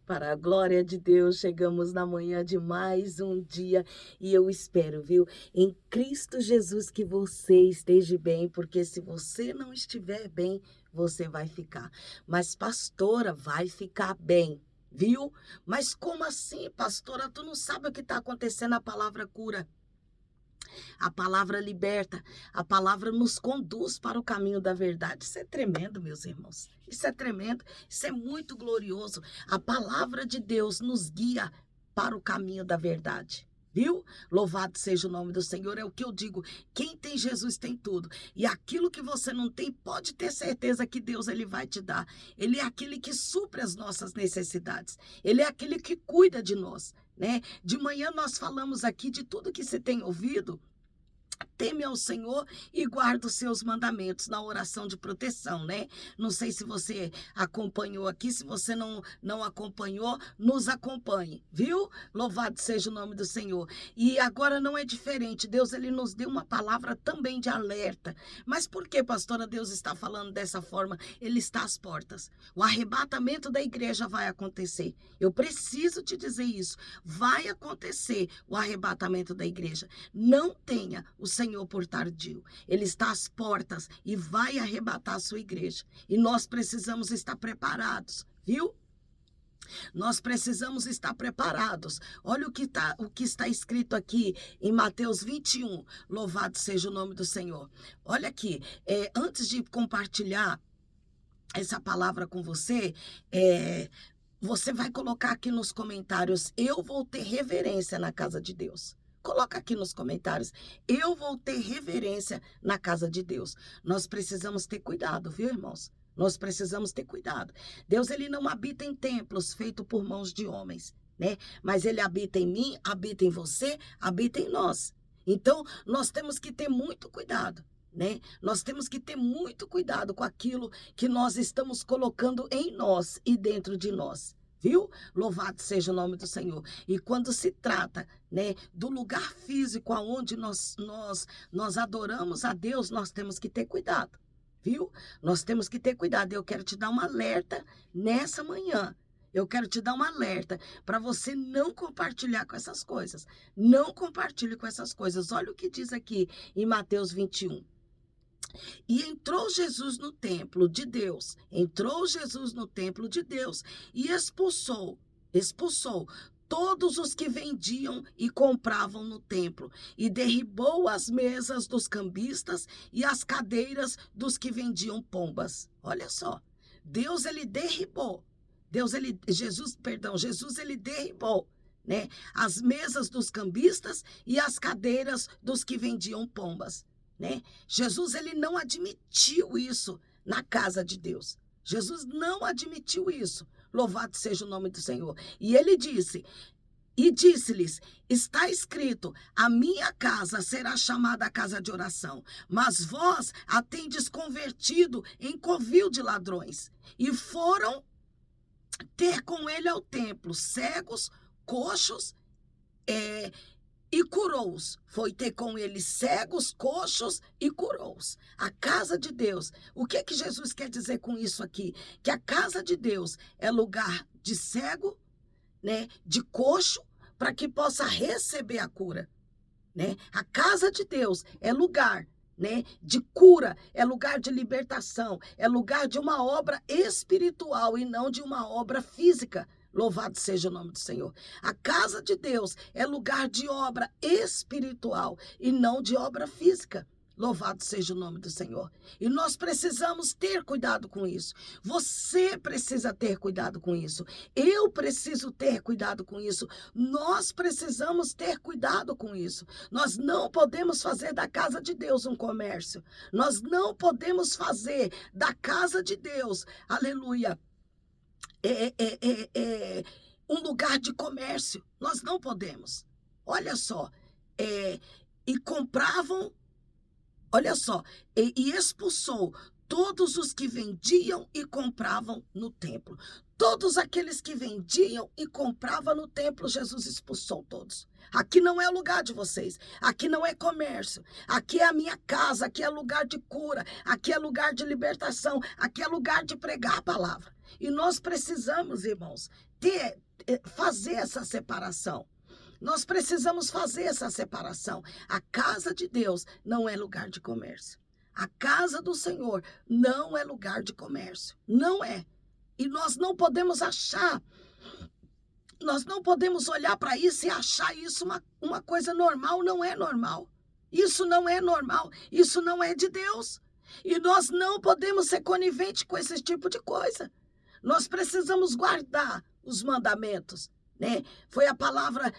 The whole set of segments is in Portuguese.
Para a glória de Deus, chegamos na manhã de mais um dia e eu espero, viu, em Cristo Jesus que você esteja bem, porque se você não estiver bem, você vai ficar. Mas, pastora, vai ficar bem, viu? Mas como assim, pastora? Tu não sabe o que está acontecendo? A palavra cura. A palavra liberta, a palavra nos conduz para o caminho da verdade. Isso é tremendo, meus irmãos. Isso é tremendo, isso é muito glorioso. A palavra de Deus nos guia para o caminho da verdade. Viu? Louvado seja o nome do Senhor. É o que eu digo. Quem tem Jesus tem tudo. E aquilo que você não tem, pode ter certeza que Deus ele vai te dar. Ele é aquele que supre as nossas necessidades. Ele é aquele que cuida de nós, né? De manhã nós falamos aqui de tudo que você tem ouvido. Teme ao Senhor e guarda os seus mandamentos na oração de proteção, né? Não sei se você acompanhou aqui, se você não acompanhou, nos acompanhe, viu? Louvado seja o nome do Senhor. E agora não é diferente, Deus ele nos deu uma palavra também de alerta. Mas por que, pastora, Deus está falando dessa forma? Ele está às portas. O arrebatamento da igreja vai acontecer. Eu preciso te dizer isso. Vai acontecer o arrebatamento da igreja. Não tenha o Senhor por tardio. Ele está às portas e vai arrebatar a sua igreja. E nós precisamos estar preparados, viu? Nós precisamos estar preparados. Olha o que está escrito aqui em Mateus 21. Louvado seja o nome do Senhor. Olha aqui, antes de compartilhar essa palavra com você, você vai colocar aqui nos comentários: eu vou ter reverência na casa de Deus. Coloca aqui nos comentários: eu vou ter reverência na casa de Deus. Nós precisamos ter cuidado, viu, irmãos? Nós precisamos ter cuidado. Deus, ele não habita em templos feitos por mãos de homens, né? Mas ele habita em mim, habita em você, habita em nós. Então, nós temos que ter muito cuidado, né? Nós temos que ter muito cuidado com aquilo que nós estamos colocando em nós e dentro de nós. Viu? Louvado seja o nome do Senhor. E quando se trata, né, do lugar físico aonde nós adoramos a Deus, nós temos que ter cuidado, viu? Nós temos que ter cuidado. Eu quero te dar um alerta nessa manhã. Eu quero te dar um alerta para você não compartilhar com essas coisas. Não compartilhe com essas coisas. Olha o que diz aqui em Mateus 21. E entrou Jesus no templo de Deus, e expulsou todos os que vendiam e compravam no templo, e derribou as mesas dos cambistas e as cadeiras dos que vendiam pombas. Olha só, Jesus ele derribou, né, as mesas dos cambistas e as cadeiras dos que vendiam pombas. Né? Jesus ele não admitiu isso na casa de Deus. Jesus não admitiu isso. Louvado seja o nome do Senhor. E ele disse-lhes: está escrito, a minha casa será chamada casa de oração, mas vós a tendes convertido em covil de ladrões. E foram ter com ele ao templo cegos, coxos, e curou-os. Foi ter com ele cegos, coxos e curou-os. A casa de Deus. O que é que Jesus quer dizer com isso aqui? Que a casa de Deus é lugar de cego, né, de coxo, para que possa receber a cura, né? A casa de Deus é lugar, né, de cura, é lugar de libertação, é lugar de uma obra espiritual e não de uma obra física. Louvado seja o nome do Senhor. A casa de Deus é lugar de obra espiritual e não de obra física. Louvado seja o nome do Senhor. E nós precisamos ter cuidado com isso. Você precisa ter cuidado com isso. Eu preciso ter cuidado com isso. Nós precisamos ter cuidado com isso. Nós não podemos fazer da casa de Deus um comércio. Nós não podemos fazer da casa de Deus, aleluia, um lugar de comércio. Nós não podemos. Olha só, e compravam. Olha só, e expulsou todos os que vendiam e compravam no templo. Todos aqueles que vendiam e compravam no templo, Jesus expulsou todos. Aqui não é o lugar de vocês, aqui não é comércio, aqui é a minha casa, aqui é lugar de cura, aqui é lugar de libertação, aqui é lugar de pregar a palavra. E nós precisamos, irmãos, fazer essa separação. Nós precisamos fazer essa separação. A casa de Deus não é lugar de comércio. A casa do Senhor não é lugar de comércio. Não é. E nós não podemos achar, nós não podemos olhar para isso e achar isso uma coisa normal. Não é normal. Isso não é normal. Isso não é de Deus. E nós não podemos ser coniventes com esse tipo de coisa. Nós precisamos guardar os mandamentos, né? Foi a palavra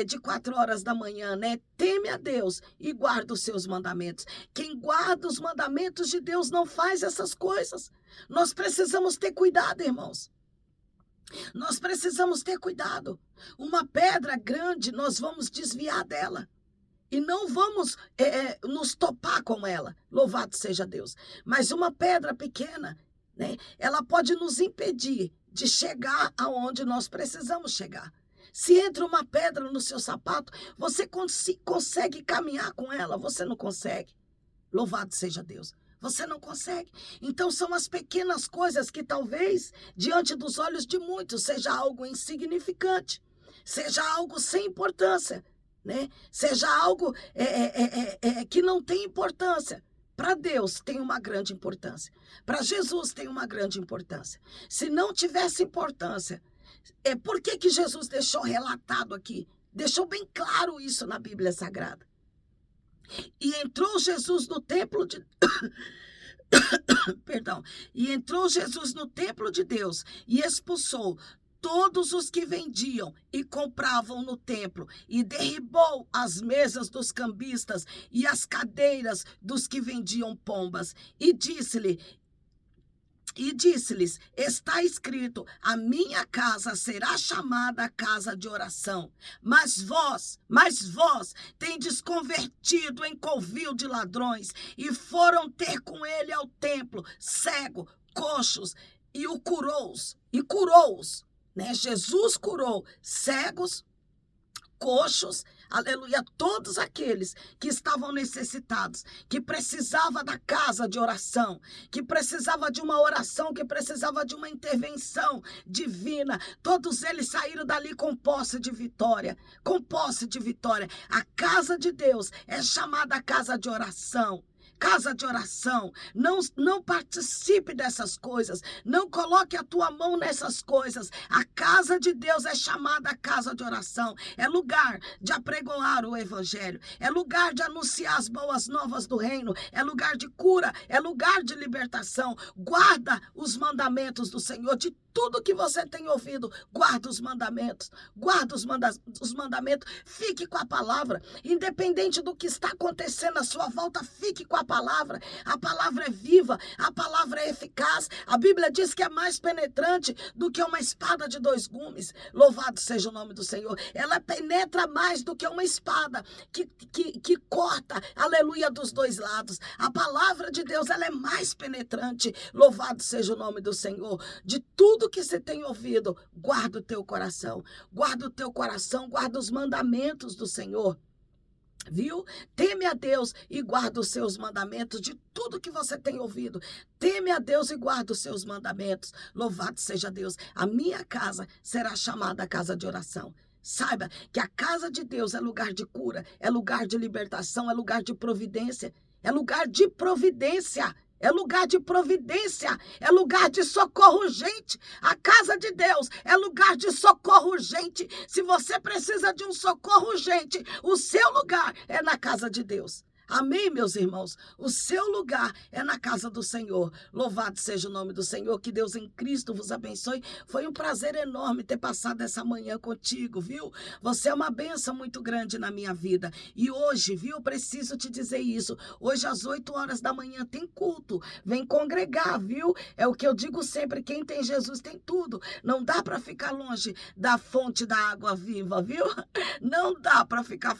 de 4 horas da manhã, né? Teme a Deus e guarda os seus mandamentos. Quem guarda os mandamentos de Deus não faz essas coisas. Nós precisamos ter cuidado, irmãos. Nós precisamos ter cuidado. Uma pedra grande, nós vamos desviar dela. E não vamos nos topar com ela. Louvado seja Deus. Mas uma pedra pequena, né? Ela pode nos impedir de chegar aonde nós precisamos chegar. Se entra uma pedra no seu sapato, você consegue caminhar com ela? Você não consegue. Louvado seja Deus. Você não consegue. Então são as pequenas coisas que talvez, diante dos olhos de muitos, seja algo insignificante, seja algo sem importância, né? Seja algo que não tem importância. Para Deus tem uma grande importância. Para Jesus tem uma grande importância. Se não tivesse importância, por que Jesus deixou relatado aqui? Deixou bem claro isso na Bíblia Sagrada. E entrou Jesus no templo de... Perdão. E entrou Jesus no templo de Deus e expulsou todos os que vendiam e compravam no templo, e derribou as mesas dos cambistas e as cadeiras dos que vendiam pombas, e disse-lhes, está escrito, a minha casa será chamada casa de oração, mas vós tendes convertido em covil de ladrões, e foram ter com ele ao templo, cego, coxos, e curou-os. Né? Jesus curou cegos, coxos, aleluia, todos aqueles que estavam necessitados, que precisava da casa de oração, que precisava de uma oração, que precisava de uma intervenção divina. Todos eles saíram dali com posse de vitória, com posse de vitória. A casa de Deus é chamada casa de oração. Casa de oração, não participe dessas coisas, não coloque a tua mão nessas coisas. A casa de Deus é chamada casa de oração, é lugar de apregoar o evangelho, é lugar de anunciar as boas novas do reino, é lugar de cura, é lugar de libertação. Guarda os mandamentos do Senhor, de tudo que você tem ouvido, guarda os mandamentos, os mandamentos, fique com a palavra, independente do que está acontecendo à sua volta, fique com a palavra é viva, a palavra é eficaz, a Bíblia diz que é mais penetrante do que uma espada de 2 gumes, louvado seja o nome do Senhor, ela penetra mais do que uma espada que corta, aleluia, dos 2 lados, a palavra de Deus, ela é mais penetrante, louvado seja o nome do Senhor, de tudo que você tem ouvido, guarda o teu coração, guarda os mandamentos do Senhor, viu? Teme a Deus e guarda os seus mandamentos, de tudo que você tem ouvido, teme a Deus e guarda os seus mandamentos, louvado seja Deus, a minha casa será chamada casa de oração. Saiba que a casa de Deus é lugar de cura, é lugar de libertação, é lugar de providência, é lugar de providência. É lugar de providência, é lugar de socorro urgente. A casa de Deus é lugar de socorro urgente. Se você precisa de um socorro urgente, o seu lugar é na casa de Deus. Amém, meus irmãos? O seu lugar é na casa do Senhor. Louvado seja o nome do Senhor, que Deus em Cristo vos abençoe. Foi um prazer enorme ter passado essa manhã contigo, viu? Você é uma bênção muito grande na minha vida. E hoje, viu, preciso te dizer isso. Hoje às 8 horas da manhã tem culto. Vem congregar, viu? É o que eu digo sempre, quem tem Jesus tem tudo. Não dá para ficar longe da fonte da água viva, viu? Não dá para ficar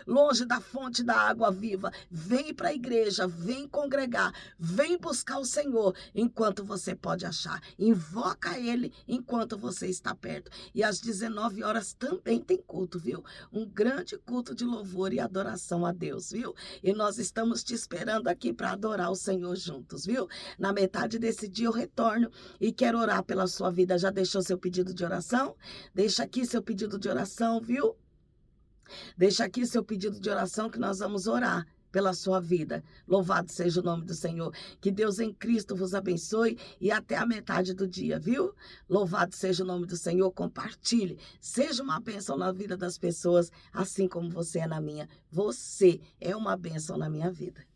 longe da fonte da água viva. viva, vem para a igreja, vem congregar, vem buscar o Senhor enquanto você pode achar. Invoca Ele enquanto você está perto. E às 19 horas também tem culto, viu? Um grande culto de louvor e adoração a Deus, viu? E nós estamos te esperando aqui para adorar o Senhor juntos, viu? Na metade desse dia eu retorno e quero orar pela sua vida. Já deixou seu pedido de oração? Deixa aqui seu pedido de oração, viu? Deixa aqui seu pedido de oração que nós vamos orar pela sua vida. Louvado seja o nome do Senhor. Que Deus em Cristo vos abençoe e até a metade do dia, viu? Louvado seja o nome do Senhor. Compartilhe. Seja uma bênção na vida das pessoas, assim como você é na minha. Você é uma bênção na minha vida.